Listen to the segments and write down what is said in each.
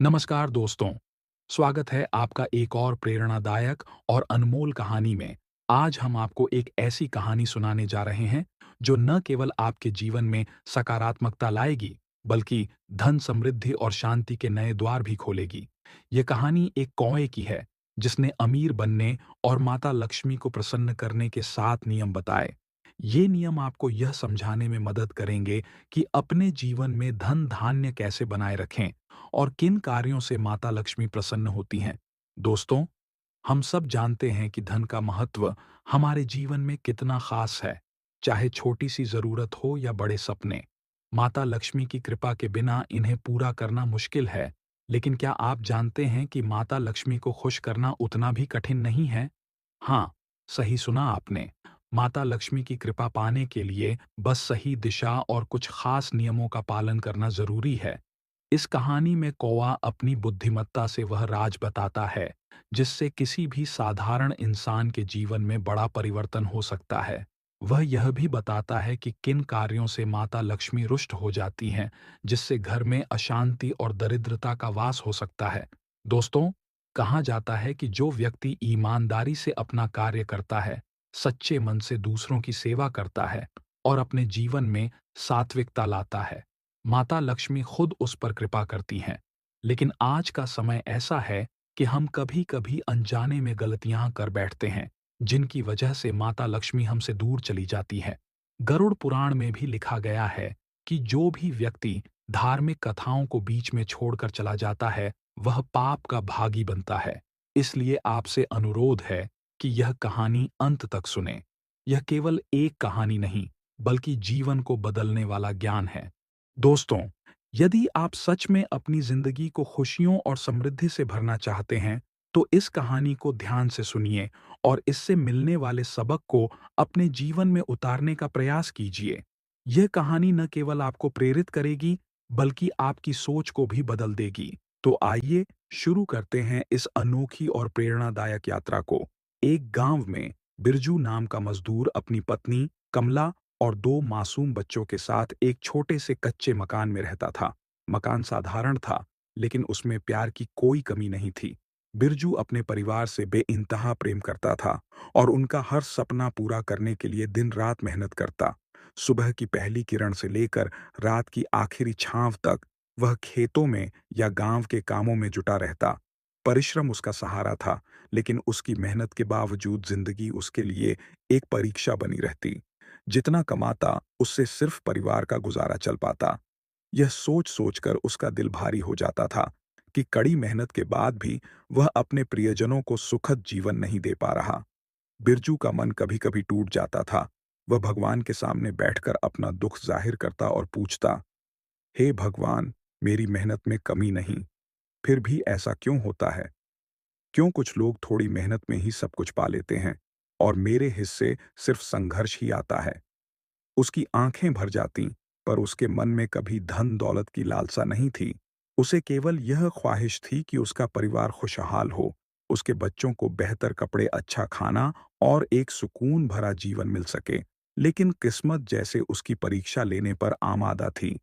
नमस्कार दोस्तों, स्वागत है आपका एक और प्रेरणादायक और अनमोल कहानी में। आज हम आपको एक ऐसी कहानी सुनाने जा रहे हैं, जो न केवल आपके जीवन में सकारात्मकता लाएगी, बल्कि धन समृद्धि और शांति के नए द्वार भी खोलेगी। ये कहानी एक कौए की है, जिसने अमीर बनने और माता लक्ष्मी को प्रसन्न करने के 7 नियम बताए। ये नियम आपको यह समझाने में मदद करेंगे कि अपने जीवन में धन-धान्य कैसे बनाए रखें और किन कार्यों से माता लक्ष्मी प्रसन्न होती हैं। दोस्तों, हम सब जानते हैं कि धन का महत्व हमारे जीवन में कितना खास है, चाहे छोटी सी जरूरत हो या बड़े सपने। माता लक्ष्मी की कृपा के बिना इन्हें पूरा करना मुश्किल है, लेकिन क्या आप जानते हैं कि माता लक्ष्मी को खुश करना उतना भी कठिन नहीं है? हाँ, सही सुना आपने। माता लक्ष्मी की कृपा पाने के लिए बस सही दिशा और कुछ खास नियमों का पालन करना जरूरी है। इस कहानी में कौवा अपनी बुद्धिमत्ता से वह राज बताता है, जिससे किसी भी साधारण इंसान के जीवन में बड़ा परिवर्तन हो सकता है। वह यह भी बताता है कि किन कार्यों से माता लक्ष्मी रुष्ट हो जाती हैं, जिससे घर में अशांति और दरिद्रता का वास हो सकता है। दोस्तों, कहा जाता है कि जो व्यक्ति ईमानदारी से अपना कार्य करता है, सच्चे मन से दूसरों की सेवा करता है और अपने जीवन में सात्विकता लाता है, माता लक्ष्मी खुद उस पर कृपा करती हैं। लेकिन आज का समय ऐसा है कि हम कभी-कभी अनजाने में गलतियां कर बैठते हैं, जिनकी वजह से माता लक्ष्मी हमसे दूर चली जाती है। गरुड़ पुराण में भी लिखा गया है कि जो भी व्यक्ति धार्मिक कथाओं को बीच में छोड़कर चला जाता है, वह पाप का भागी बनता है। इसलिए आपसे अनुरोध है कि यह कहानी अंत तक सुने। यह केवल एक कहानी नहीं, बल्कि जीवन को बदलने वाला ज्ञान है। दोस्तों, यदि आप सच में अपनी जिंदगी को खुशियों और समृद्धि से भरना चाहते हैं, तो इस कहानी को ध्यान से सुनिए और इससे मिलने वाले सबक को अपने जीवन में उतारने का प्रयास कीजिए। यह कहानी न केवल आपको प्रेरित करेगी, बल्कि आपकी सोच को भी बदल देगी। तो आइए शुरू करते हैं इस अनोखी और प्रेरणादायक यात्रा को। एक गांव में बिरजू नाम का मजदूर अपनी पत्नी कमला और 2 मासूम बच्चों के साथ एक छोटे से कच्चे मकान में रहता था। मकान साधारण था, लेकिन उसमें प्यार की कोई कमी नहीं थी। बिरजू अपने परिवार से बेइंतहा प्रेम करता था और उनका हर सपना पूरा करने के लिए दिन-रात मेहनत करता। सुबह की पहली किरण से लेकर रात की आखिरी छाँव तक वह खेतों में या गांव के कामों में जुटा रहता। परिश्रम उसका सहारा था, लेकिन उसकी मेहनत के बावजूद जिंदगी उसके लिए एक परीक्षा बनी रहती। जितना कमाता, उससे सिर्फ परिवार का गुजारा चल पाता। यह सोच-सोच कर उसका दिल भारी हो जाता था कि कड़ी मेहनत के बाद भी वह अपने प्रियजनों को सुखद जीवन नहीं दे पा रहा। बिरजू का मन कभी-कभी टूट जाता था। वह भगवान के सामने बैठकर अपना दुख जाहिर करता और पूछता, हे भगवान, मेरी मेहनत में कमी नहीं, फिर भी ऐसा क्यों होता है? क्यों कुछ लोग थोड़ी मेहनत में ही सब कुछ पा लेते हैं और मेरे हिस्से सिर्फ संघर्ष ही आता है? उसकी आंखें भर जातीं, पर उसके मन में कभी धन दौलत की लालसा नहीं थी। उसे केवल यह ख्वाहिश थी कि उसका परिवार खुशहाल हो, उसके बच्चों को बेहतर कपड़े, अच्छा खाना और एक सुकून भरा जीवन मिल सके। लेकिन किस्मत जैसे उसकी परीक्षा लेने पर आमादा थी।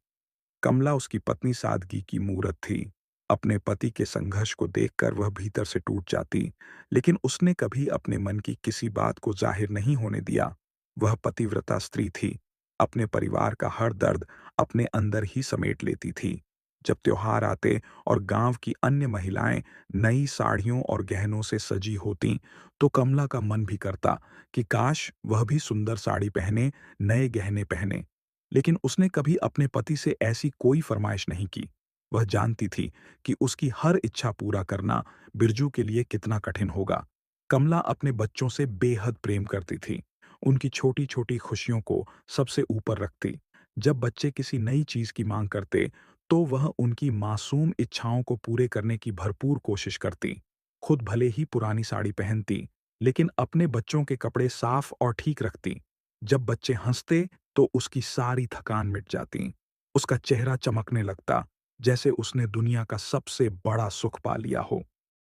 कमला उसकी पत्नी सादगी की मूरत थी। अपने पति के संघर्ष को देखकर वह भीतर से टूट जाती, लेकिन उसने कभी अपने मन की किसी बात को जाहिर नहीं होने दिया। वह पतिव्रता स्त्री थी, अपने परिवार का हर दर्द अपने अंदर ही समेट लेती थी। जब त्योहार आते और गांव की अन्य महिलाएं नई साड़ियों और गहनों से सजी होतीं, तो कमला का मन भी करता कि काश वह भी सुंदर साड़ी पहने, नए गहने पहने। लेकिन उसने कभी अपने पति से ऐसी कोई फरमाइश नहीं की। वह जानती थी कि उसकी हर इच्छा पूरा करना बिरजू के लिए कितना कठिन होगा। कमला अपने बच्चों से बेहद प्रेम करती थी। उनकी छोटी-छोटी खुशियों को सबसे ऊपर रखती। जब बच्चे किसी नई चीज की मांग करते, तो वह उनकी मासूम इच्छाओं को पूरे करने की भरपूर कोशिश करती। खुद भले ही पुरानी साड़ी पहनती, लेकिन अपने बच्चों के कपड़े साफ और ठीक रखती। जब बच्चे हंसते, तो उसकी सारी थकान मिट जाती। उसका चेहरा चमकने लगता, जैसे उसने दुनिया का सबसे बड़ा सुख पा लिया हो।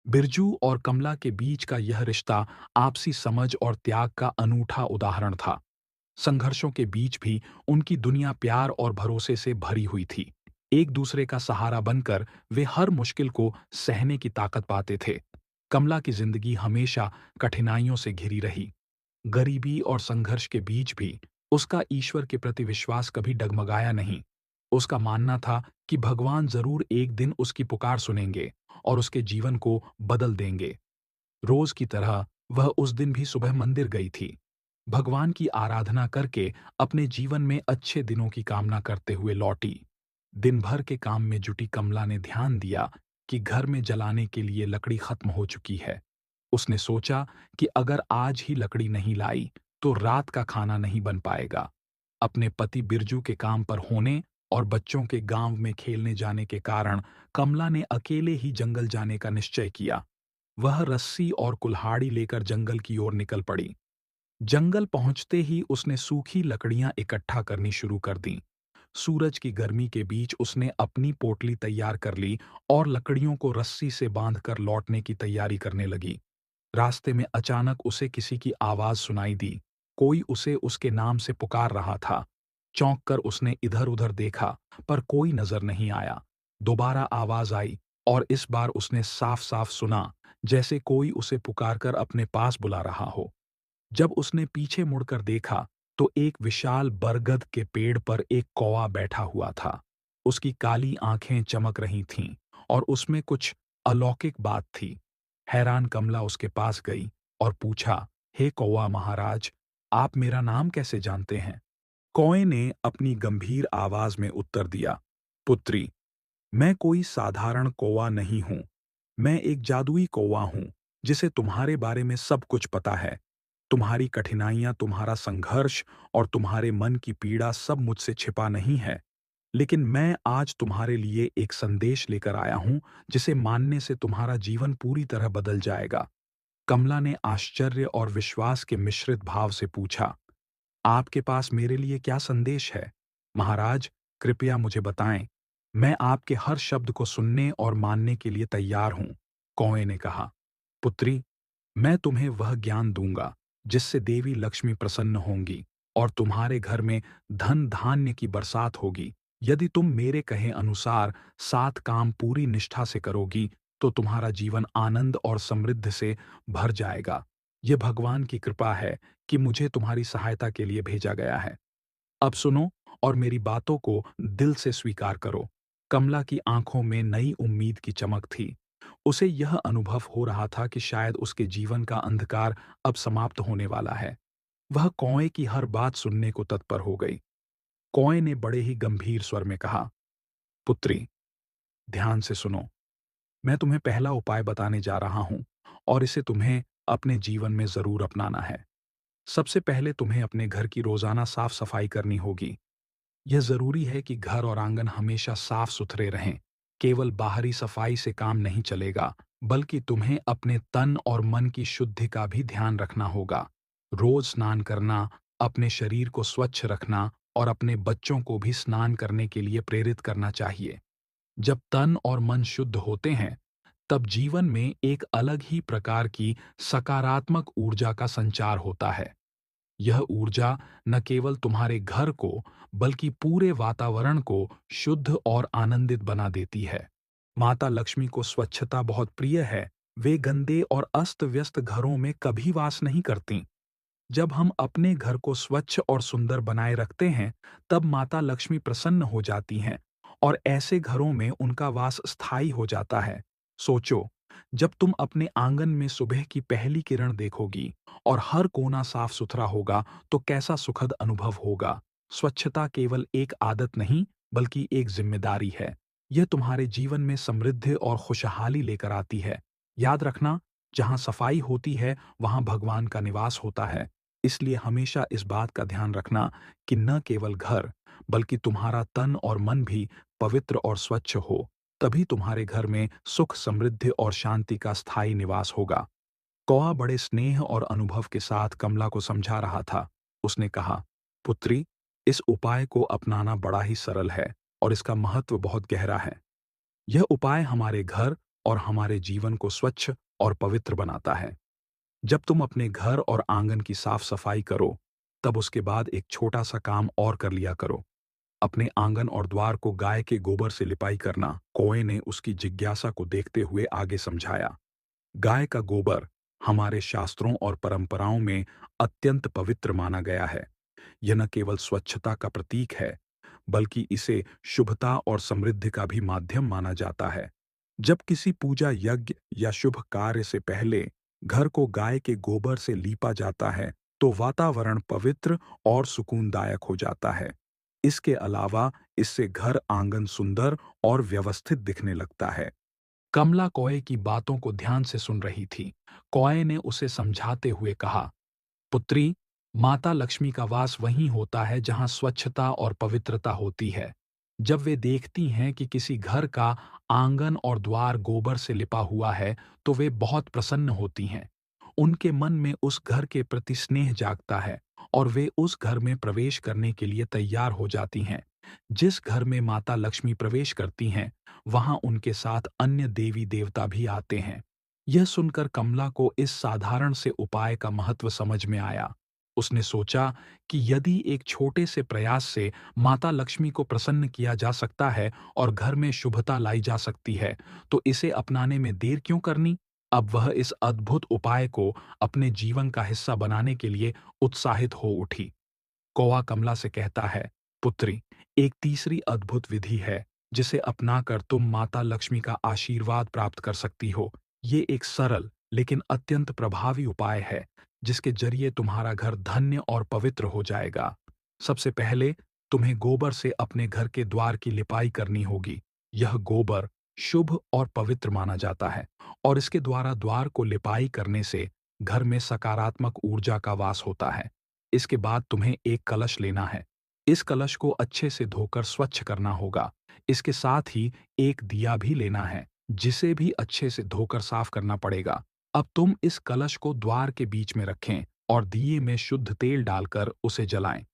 बिरजू और कमला के बीच का यह रिश्ता आपसी समझ और त्याग का अनूठा उदाहरण था। संघर्षों के बीच भी उनकी दुनिया प्यार और भरोसे से भरी हुई थी। एक दूसरे का सहारा बनकर वे हर मुश्किल को सहने की ताकत पाते थे। कमला की जिंदगी हमेशा कठिनाइयों से घिरी रही। गरीबी और संघर्ष के बीच भी उसका ईश्वर के प्रति विश्वास कभी डगमगाया नहीं। उसका मानना था कि भगवान जरूर एक दिन उसकी पुकार सुनेंगे और उसके जीवन को बदल देंगे। रोज की तरह वह उस दिन भी सुबह मंदिर गई थी। भगवान की आराधना करके अपने जीवन में अच्छे दिनों की कामना करते हुए लौटी। दिन भर के काम में जुटी कमला ने ध्यान दिया कि घर में जलाने के लिए लकड़ी खत्म हो चुकी है। उसने सोचा कि अगर आज ही लकड़ी नहीं लाई तो रात का खाना नहीं बन पाएगा। अपने पति बिरजू के काम पर होने और बच्चों के गांव में खेलने जाने के कारण कमला ने अकेले ही जंगल जाने का निश्चय किया। वह रस्सी और कुल्हाड़ी लेकर जंगल की ओर निकल पड़ी। जंगल पहुंचते ही उसने सूखी लकड़ियां इकट्ठा करनी शुरू कर दी। सूरज की गर्मी के बीच उसने अपनी पोटली तैयार कर ली और लकड़ियों को रस्सी से बांधकर लौटने की तैयारी करने लगी। रास्ते में अचानक उसे किसी की आवाज सुनाई दी। कोई उसे उसके नाम से पुकार रहा था। चौंक कर उसने इधर-उधर देखा, पर कोई नजर नहीं आया। दोबारा आवाज आई और इस बार उसने साफ-साफ सुना, जैसे कोई उसे पुकारकर अपने पास बुला रहा हो। जब उसने पीछे मुड़कर देखा, तो एक विशाल बरगद के पेड़ पर एक कौवा बैठा हुआ था। उसकी काली आंखें चमक रही थीं और उसमें कुछ अलौकिक बात थी। हैरान कमला उसके पास गई और पूछा, हे कौवा महाराज, आप मेरा नाम कैसे जानते हैं? कौए ने अपनी गंभीर आवाज में उत्तर दिया, पुत्री, मैं कोई साधारण कौवा नहीं हूं। मैं एक जादुई कौवा हूं, जिसे तुम्हारे बारे में सब कुछ पता है। तुम्हारी कठिनाइयां, तुम्हारा संघर्ष और तुम्हारे मन की पीड़ा सब मुझसे छिपा नहीं है। लेकिन मैं आज तुम्हारे लिए एक संदेश लेकर आया हूं, जिसे मानने से तुम्हारा जीवन पूरी तरह बदल जाएगा। कमला ने आश्चर्य और विश्वास के मिश्रित भाव से पूछा, आपके पास मेरे लिए क्या संदेश है? महाराज, कृपया मुझे बताएं। मैं आपके हर शब्द को सुनने और मानने के लिए तैयार हूं। कौए ने कहा, पुत्री, मैं तुम्हें वह ज्ञान दूंगा जिससे देवी लक्ष्मी प्रसन्न होंगी और तुम्हारे घर में धन धान्य की बरसात होगी। यदि तुम मेरे कहे अनुसार 7 काम पूरी निष्ठा से करोगी तो तुम्हारा जीवन आनंद और समृद्धि से भर जाएगा। यह भगवान की कृपा है कि मुझे तुम्हारी सहायता के लिए भेजा गया है। अब सुनो और मेरी बातों को दिल से स्वीकार करो। कमला की आंखों में नई उम्मीद की चमक थी। उसे यह अनुभव हो रहा था कि शायद उसके जीवन का अंधकार अब समाप्त होने वाला है। वह कौए की हर बात सुनने को तत्पर हो गई। कौए ने बड़े ही गंभीर स्वर में कहा, पुत्री, ध्यान से सुनो। मैं तुम्हें पहला उपाय बताने जा रहा हूं और इसे तुम्हें अपने जीवन में जरूर अपनाना है। सबसे पहले तुम्हें अपने घर की रोजाना साफ सफाई करनी होगी। यह जरूरी है कि घर और आंगन हमेशा साफ सुथरे रहें। केवल बाहरी सफाई से काम नहीं चलेगा, बल्कि तुम्हें अपने तन और मन की शुद्धि का भी ध्यान रखना होगा। रोज स्नान करना, अपने शरीर को स्वच्छ रखना और अपने बच्चों को भी स्नान करने के लिए प्रेरित करना चाहिए। जब तन और मन शुद्ध होते हैं, तब जीवन में एक अलग ही प्रकार की सकारात्मक ऊर्जा का संचार होता है। यह ऊर्जा न केवल तुम्हारे घर को बल्कि पूरे वातावरण को शुद्ध और आनंदित बना देती है। माता लक्ष्मी को स्वच्छता बहुत प्रिय है। वे गंदे और अस्त-व्यस्त घरों में कभी वास नहीं करतीं। जब हम अपने घर को स्वच्छ और सुंदर बनाए रखते हैं, तब माता लक्ष्मी प्रसन्न हो जाती हैं और ऐसे घरों में उनका वास स्थायी हो जाता है। सोचो, जब तुम अपने आंगन में सुबह की पहली किरण देखोगी और हर कोना साफ सुथरा होगा, तो कैसा सुखद अनुभव होगा। स्वच्छता केवल एक आदत नहीं, बल्कि एक जिम्मेदारी है। यह तुम्हारे जीवन में समृद्धि और खुशहाली लेकर आती है। याद रखना, जहाँ सफाई होती है, वहाँ भगवान का निवास होता है। इसलिए हमेशा इस बात का ध्यान रखना कि न केवल घर, बल्कि तुम्हारा तन और मन भी पवित्र और स्वच्छ हो। तभी तुम्हारे घर में सुख, समृद्धि और शांति का स्थायी निवास होगा। कौआ बड़े स्नेह और अनुभव के साथ कमला को समझा रहा था। उसने कहा, पुत्री, इस उपाय को अपनाना बड़ा ही सरल है और इसका महत्व बहुत गहरा है। यह उपाय हमारे घर और हमारे जीवन को स्वच्छ और पवित्र बनाता है। जब तुम अपने घर और आंगन की साफ सफाई करो, तब उसके बाद एक छोटा सा काम और कर लिया करो। अपने आंगन और द्वार को गाय के गोबर से लिपाई करना, कौए ने उसकी जिज्ञासा को देखते हुए आगे समझाया। गाय का गोबर हमारे शास्त्रों और परंपराओं में अत्यंत पवित्र माना गया है। यह न केवल स्वच्छता का प्रतीक है, बल्कि इसे शुभता और समृद्धि का भी माध्यम माना जाता है। जब किसी पूजा यज्ञ या शुभ कार्य से पहले घर को गाय के गोबर से लीपा जाता है, तो वातावरण पवित्र और सुकूनदायक हो जाता है। इसके अलावा इससे घर आंगन सुंदर और व्यवस्थित दिखने लगता है। कमला कौए की बातों को ध्यान से सुन रही थी। कौए ने उसे समझाते हुए कहा, पुत्री, माता लक्ष्मी का वास वहीं होता है जहां स्वच्छता और पवित्रता होती है। जब वे देखती हैं कि किसी घर का आंगन और द्वार गोबर से लिपा हुआ है, तो वे बहुत प्रसन्न होती हैं। उनके मन में उस घर के प्रति स्नेह जागता है और वे उस घर में प्रवेश करने के लिए तैयार हो जाती हैं। जिस घर में माता लक्ष्मी प्रवेश करती हैं, वहां उनके साथ अन्य देवी देवता भी आते हैं। यह सुनकर कमला को इस साधारण से उपाय का महत्व समझ में आया। उसने सोचा कि यदि एक छोटे से प्रयास से माता लक्ष्मी को प्रसन्न किया जा सकता है और घर में शुभता लाई जा सकती है, तो इसे अपनाने में देर क्यों करनी? अब वह इस अद्भुत उपाय को अपने जीवन का हिस्सा बनाने के लिए उत्साहित हो उठी। कौवा कमला से कहता है, पुत्री, एक तीसरी अद्भुत विधि है जिसे अपनाकर तुम माता लक्ष्मी का आशीर्वाद प्राप्त कर सकती हो। ये एक सरल लेकिन अत्यंत प्रभावी उपाय है जिसके जरिए तुम्हारा घर धन्य और पवित्र हो जाएगा। सबसे पहले तुम्हें गोबर से अपने घर के द्वार की लिपाई करनी होगी। यह गोबर शुभ और पवित्र माना जाता है और इसके द्वारा द्वार को लिपाई करने से घर में सकारात्मक ऊर्जा का वास होता है। इसके बाद तुम्हें एक कलश लेना है। इस कलश को अच्छे से धोकर स्वच्छ करना होगा। इसके साथ ही एक दिया भी लेना है, जिसे भी अच्छे से धोकर साफ करना पड़ेगा। अब तुम इस कलश को द्वार के बीच में रखें और दिए में शुद्ध तेल डालकर उसे जलाएं।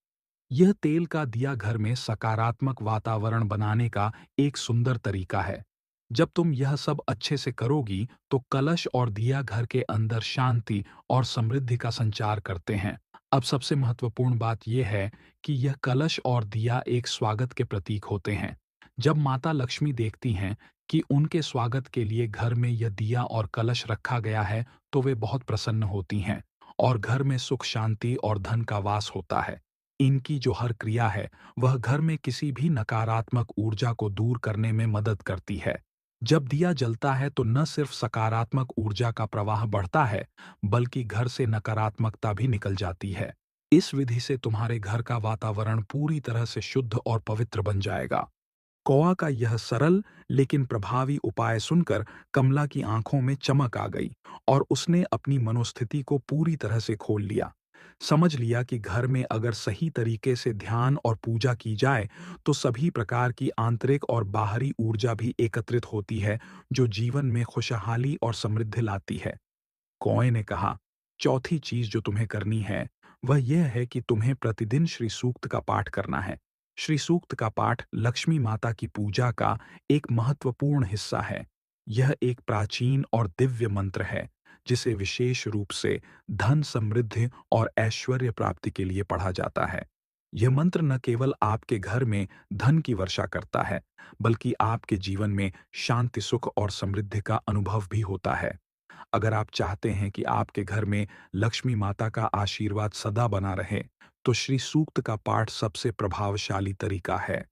यह तेल का दिया घर में सकारात्मक वातावरण बनाने का एक सुंदर तरीका है। जब तुम यह सब अच्छे से करोगी, तो कलश और दिया घर के अंदर शांति और समृद्धि का संचार करते हैं। अब सबसे महत्वपूर्ण बात यह है कि यह कलश और दिया एक स्वागत के प्रतीक होते हैं। जब माता लक्ष्मी देखती हैं कि उनके स्वागत के लिए घर में यह दिया और कलश रखा गया है, तो वे बहुत प्रसन्न होती हैं और घर में सुख शांति और धन का वास होता है। इनकी जो हर क्रिया है, वह घर में किसी भी नकारात्मक ऊर्जा को दूर करने में मदद करती है। जब दिया जलता है तो न सिर्फ सकारात्मक ऊर्जा का प्रवाह बढ़ता है, बल्कि घर से नकारात्मकता भी निकल जाती है। इस विधि से तुम्हारे घर का वातावरण पूरी तरह से शुद्ध और पवित्र बन जाएगा। कौआ का यह सरल लेकिन प्रभावी उपाय सुनकर कमला की आंखों में चमक आ गई और उसने अपनी मनोस्थिति को पूरी तरह से खोल लिया। समझ लिया कि घर में अगर सही तरीके से ध्यान और पूजा की जाए, तो सभी प्रकार की आंतरिक और बाहरी ऊर्जा भी एकत्रित होती है, जो जीवन में खुशहाली और समृद्धि लाती है। कौए ने कहा, चौथी चीज जो तुम्हें करनी है, वह यह है कि तुम्हें प्रतिदिन श्री सूक्त का पाठ करना है। श्री सूक्त का पाठ लक्ष्मी माता की पूजा का एक महत्वपूर्ण हिस्सा है। यह एक प्राचीन और दिव्य मंत्र है, जिसे विशेष रूप से धन समृद्धि और ऐश्वर्य प्राप्ति के लिए पढ़ा जाता है। यह मंत्र न केवल आपके घर में धन की वर्षा करता है, बल्कि आपके जीवन में शांति, सुख और समृद्धि का अनुभव भी होता है। अगर आप चाहते हैं कि आपके घर में लक्ष्मी माता का आशीर्वाद सदा बना रहे, तो श्री सूक्त का पाठ सबसे प्रभावशाली तरीका है।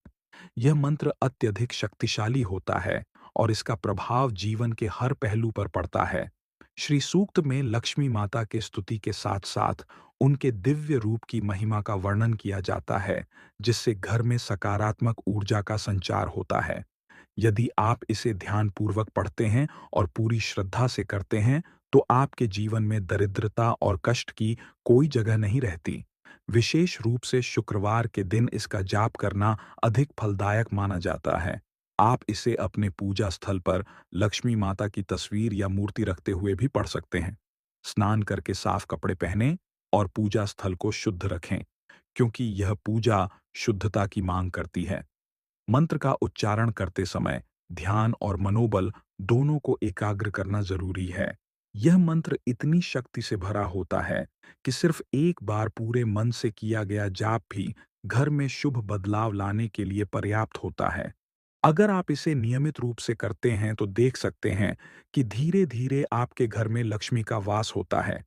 यह मंत्र अत्यधिक शक्तिशाली होता है और इसका प्रभाव जीवन के हर पहलू पर पड़ता है। श्री सूक्त में लक्ष्मी माता के स्तुति के साथ-साथ उनके दिव्य रूप की महिमा का वर्णन किया जाता है, जिससे घर में सकारात्मक ऊर्जा का संचार होता है। यदि आप इसे ध्यानपूर्वक पढ़ते हैं और पूरी श्रद्धा से करते हैं, तो आपके जीवन में दरिद्रता और कष्ट की कोई जगह नहीं रहती। विशेष रूप से शुक्रवार के दिन इसका जाप करना अधिक फलदायक माना जाता है। आप इसे अपने पूजा स्थल पर लक्ष्मी माता की तस्वीर या मूर्ति रखते हुए भी पढ़ सकते हैं। स्नान करके साफ कपड़े पहनें और पूजा स्थल को शुद्ध रखें, क्योंकि यह पूजा शुद्धता की मांग करती है। मंत्र का उच्चारण करते समय ध्यान और मनोबल दोनों को एकाग्र करना जरूरी है। यह मंत्र इतनी शक्ति से भरा होता है कि सिर्फ एक बार पूरे मन से किया गया जाप भी घर में शुभ बदलाव लाने के लिए पर्याप्त होता है। अगर आप इसे नियमित रूप से करते हैं तो देख सकते हैं कि धीरे-धीरे आपके घर में लक्ष्मी का वास होता है।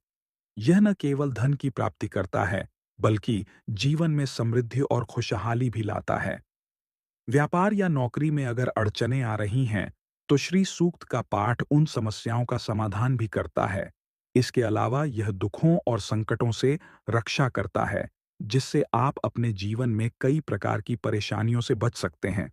यह न केवल धन की प्राप्ति करता है, बल्कि जीवन में समृद्धि और खुशहाली भी लाता है। व्यापार या नौकरी में अगर अड़चनें आ रही हैं, तो श्री सूक्त का पाठ उन समस्याओं का समाधान भी करता है। इसके अलावा यह दुखों और संकटों से रक्षा करता है, जिससे आप अपने जीवन में कई प्रकार की परेशानियों से बच सकते हैं।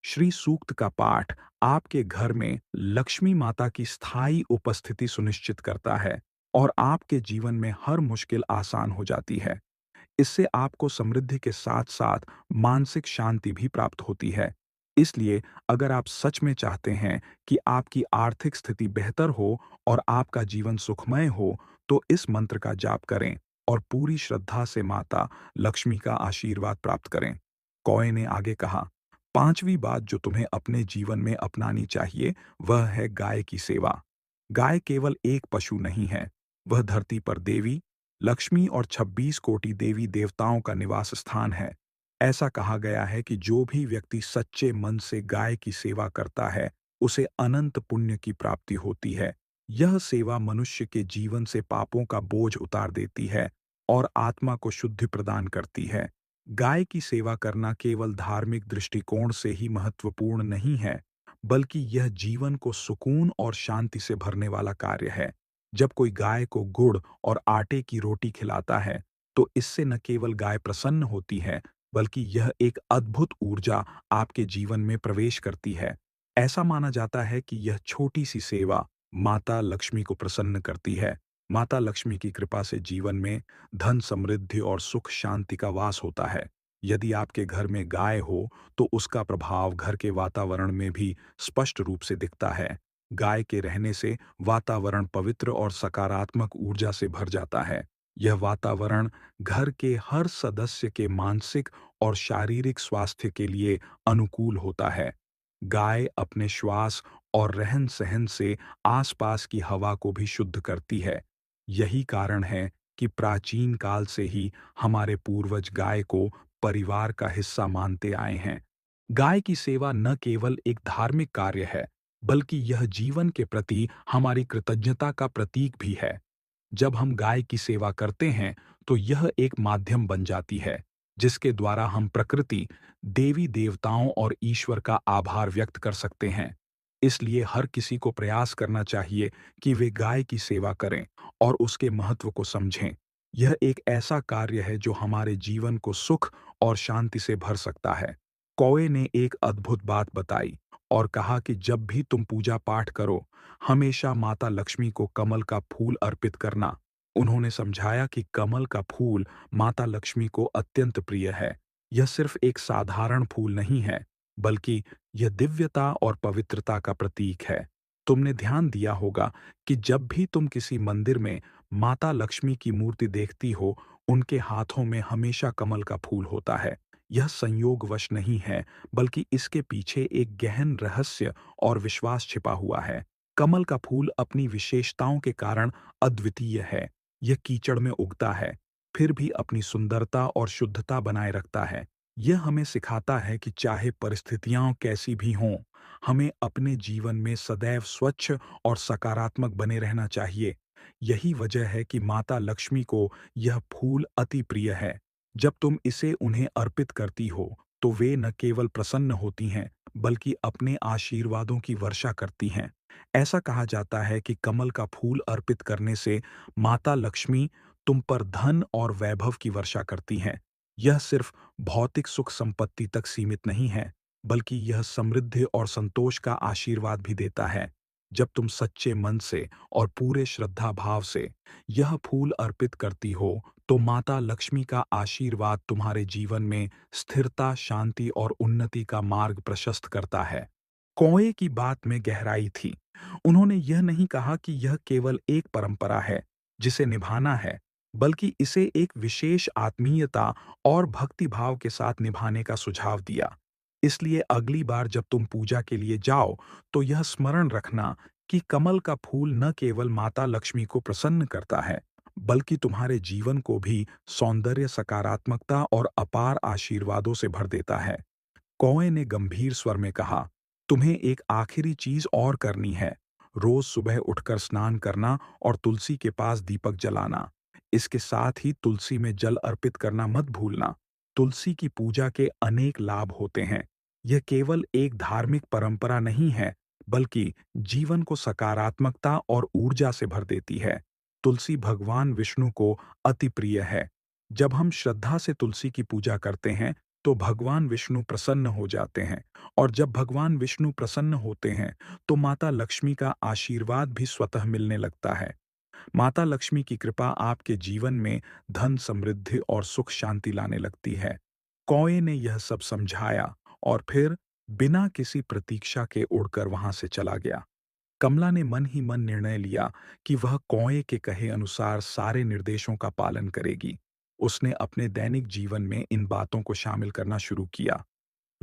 श्री सूक्त का पाठ आपके घर में लक्ष्मी माता की स्थायी उपस्थिति सुनिश्चित करता है और आपके जीवन में हर मुश्किल आसान हो जाती है। इससे आपको समृद्धि के साथ-साथ मानसिक शांति भी प्राप्त होती है। इसलिए अगर आप सच में चाहते हैं कि आपकी आर्थिक स्थिति बेहतर हो और आपका जीवन सुखमय हो, तो इस मंत्र का जाप करें और पूरी श्रद्धा से माता लक्ष्मी का आशीर्वाद प्राप्त करें। कौए ने आगे कहा, "पांचवी बात जो तुम्हें अपने जीवन में अपनानी चाहिए, वह है गाय की सेवा। गाय केवल एक पशु नहीं है, वह धरती पर देवी, लक्ष्मी और 26 कोटि देवी देवताओं का निवास स्थान है। ऐसा कहा गया है कि जो भी व्यक्ति सच्चे मन से गाय की सेवा करता है, उसे अनंत पुण्य की प्राप्ति होती है। यह सेवा मनुष्य के जीवन से पापों का बोझ उतार देती है और आत्मा को शुद्धि प्रदान करती है। गाय की सेवा करना केवल धार्मिक दृष्टिकोण से ही महत्वपूर्ण नहीं है, बल्कि यह जीवन को सुकून और शांति से भरने वाला कार्य है। जब कोई गाय को गुड़ और आटे की रोटी खिलाता है, तो इससे न केवल गाय प्रसन्न होती है, बल्कि यह एक अद्भुत ऊर्जा आपके जीवन में प्रवेश करती है। ऐसा माना जाता है कि यह छोटी-सी सेवा माता लक्ष्मी को प्रसन्न करती है। माता लक्ष्मी की कृपा से जीवन में धन, समृद्धि और सुख शांति का वास होता है। यदि आपके घर में गाय हो, तो उसका प्रभाव घर के वातावरण में भी स्पष्ट रूप से दिखता है। गाय के रहने से वातावरण पवित्र और सकारात्मक ऊर्जा से भर जाता है। यह वातावरण घर के हर सदस्य के मानसिक और शारीरिक स्वास्थ्य के लिए अनुकूल होता है। गाय अपने श्वास और रहन-सहन से आसपास की हवा को भी शुद्ध करती है। यही कारण है कि प्राचीन काल से ही हमारे पूर्वज गाय को परिवार का हिस्सा मानते आए हैं। गाय की सेवा न केवल एक धार्मिक कार्य है, बल्कि यह जीवन के प्रति हमारी कृतज्ञता का प्रतीक भी है। जब हम गाय की सेवा करते हैं, तो यह एक माध्यम बन जाती है, जिसके द्वारा हम प्रकृति, देवी-देवताओं और ईश्वर का आभार व्यक्त कर सकते हैं। इसलिए हर किसी को प्रयास करना चाहिए कि वे गाय की सेवा करें और उसके महत्व को समझें। यह एक ऐसा कार्य है जो हमारे जीवन को सुख और शांति से भर सकता है। कौए ने एक अद्भुत बात बताई और कहा कि जब भी तुम पूजा पाठ करो, हमेशा माता लक्ष्मी को कमल का फूल अर्पित करना। उन्होंने समझाया कि कमल का फूल माता लक्ष्मी को अत्यंत प्रिय है। यह सिर्फ एक साधारण फूल नहीं है, बल्कि यह दिव्यता और पवित्रता का प्रतीक है। तुमने ध्यान दिया होगा कि जब भी तुम किसी मंदिर में माता लक्ष्मी की मूर्ति देखती हो, उनके हाथों में हमेशा कमल का फूल होता है। यह संयोगवश नहीं है, बल्कि इसके पीछे एक गहन रहस्य और विश्वास छिपा हुआ है। कमल का फूल अपनी विशेषताओं के कारण अद्वितीय है। यह कीचड़ में उगता है, फिर भी अपनी सुंदरता और शुद्धता बनाए रखता है। यह हमें सिखाता है कि चाहे परिस्थितियां कैसी भी हों, हमें अपने जीवन में सदैव स्वच्छ और सकारात्मक बने रहना चाहिए। यही वजह है कि माता लक्ष्मी को यह फूल अति प्रिय है। जब तुम इसे उन्हें अर्पित करती हो, तो वे न केवल प्रसन्न होती हैं, बल्कि अपने आशीर्वादों की वर्षा करती हैं। ऐसा कहा जाता है कि कमल का फूल अर्पित करने से माता लक्ष्मी तुम पर धन और वैभव की वर्षा करती हैं। यह सिर्फ भौतिक सुख संपत्ति तक सीमित नहीं है, बल्कि यह समृद्धि और संतोष का आशीर्वाद भी देता है। जब तुम सच्चे मन से और पूरे श्रद्धा भाव से यह फूल अर्पित करती हो, तो माता लक्ष्मी का आशीर्वाद तुम्हारे जीवन में स्थिरता, शांति और उन्नति का मार्ग प्रशस्त करता है। कौए की बात में गहराई थी। उन्होंने यह नहीं कहा कि यह केवल एक परंपरा है, जिसे निभाना है, बल्कि इसे एक विशेष आत्मीयता और भक्तिभाव के साथ निभाने का सुझाव दिया। इसलिए अगली बार जब तुम पूजा के लिए जाओ, तो यह स्मरण रखना कि कमल का फूल न केवल माता लक्ष्मी को प्रसन्न करता है, बल्कि तुम्हारे जीवन को भी सौंदर्य, सकारात्मकता और अपार आशीर्वादों से भर देता है। कौए ने गंभीर स्वर में कहा, तुम्हें एक आखिरी चीज और करनी है। रोज सुबह उठकर स्नान करना और तुलसी के पास दीपक जलाना। इसके साथ ही तुलसी में जल अर्पित करना मत भूलना। तुलसी की पूजा के अनेक लाभ होते हैं। यह केवल एक धार्मिक परंपरा नहीं है, बल्कि जीवन को सकारात्मकता और ऊर्जा से भर देती है। तुलसी भगवान विष्णु को अति प्रिय है। जब हम श्रद्धा से तुलसी की पूजा करते हैं, तो भगवान विष्णु प्रसन्न हो जाते हैं, और जब भगवान विष्णु प्रसन्न होते हैं, तो माता लक्ष्मी का आशीर्वाद भी स्वतः मिलने लगता है। माता लक्ष्मी की कृपा आपके जीवन में धन, समृद्धि और सुख शांति लाने लगती है। कौए ने यह सब समझाया और फिर बिना किसी प्रतीक्षा के उड़कर वहां से चला गया। कमला ने मन ही मन निर्णय लिया कि वह कौए के कहे अनुसार सारे निर्देशों का पालन करेगी। उसने अपने दैनिक जीवन में इन बातों को शामिल करना शुरू किया।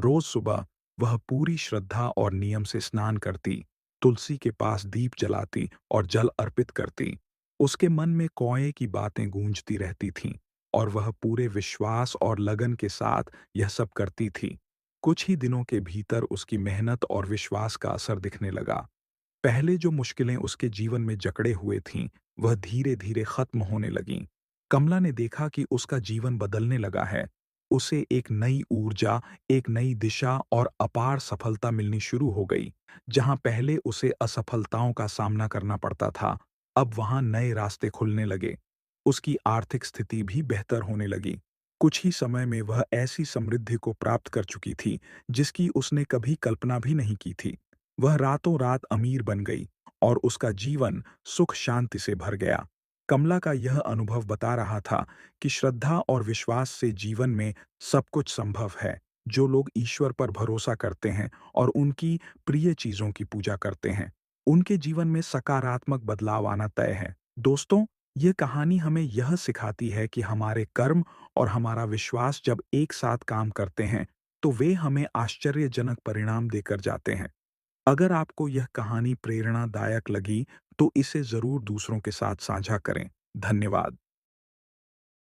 रोज सुबह वह पूरी श्रद्धा और नियम से स्नान करती, तुलसी के पास दीप जलाती और जल अर्पित करती। उसके मन में कौए की बातें गूंजती रहती थीं, और वह पूरे विश्वास और लगन के साथ यह सब करती थी। कुछ ही दिनों के भीतर उसकी मेहनत और विश्वास का असर दिखने लगा। पहले जो मुश्किलें उसके जीवन में जकड़े हुए थीं, वह धीरे-धीरे खत्म होने लगीं। कमला ने देखा कि उसका जीवन बदलने लगा है। उसे एक नई ऊर्जा, एक नई दिशा और अपार सफलता मिलनी शुरू हो गई। जहां पहले उसे असफलताओं का सामना करना पड़ता था, अब वहां नए रास्ते खुलने लगे। उसकी आर्थिक स्थिति भी बेहतर होने लगी। कुछ ही समय में वह ऐसी समृद्धि को प्राप्त कर चुकी थी, जिसकी उसने कभी कल्पना भी नहीं की थी। वह रातों रात अमीर बन गई, और उसका जीवन सुख शांति से भर गया। कमला का यह अनुभव बता रहा था कि श्रद्धा और विश्वास से जीवन में सब कुछ संभव है। जो लोग ईश्वर पर भरोसा करते हैं और उनकी प्रिय चीजों की पूजा करते हैं, उनके जीवन में सकारात्मक बदलाव आना तय है। दोस्तों, ये कहानी हमें यह सिखाती है कि हमारे कर्म और हमारा विश्वास जब एक साथ काम करते हैं, तो वे हमें आश्चर्यजनक परिणाम देकर जाते हैं। अगर आपको यह कहानी प्रेरणादायक लगी, तो इसे ज़रूर दूसरों के साथ साझा करें। धन्यवाद।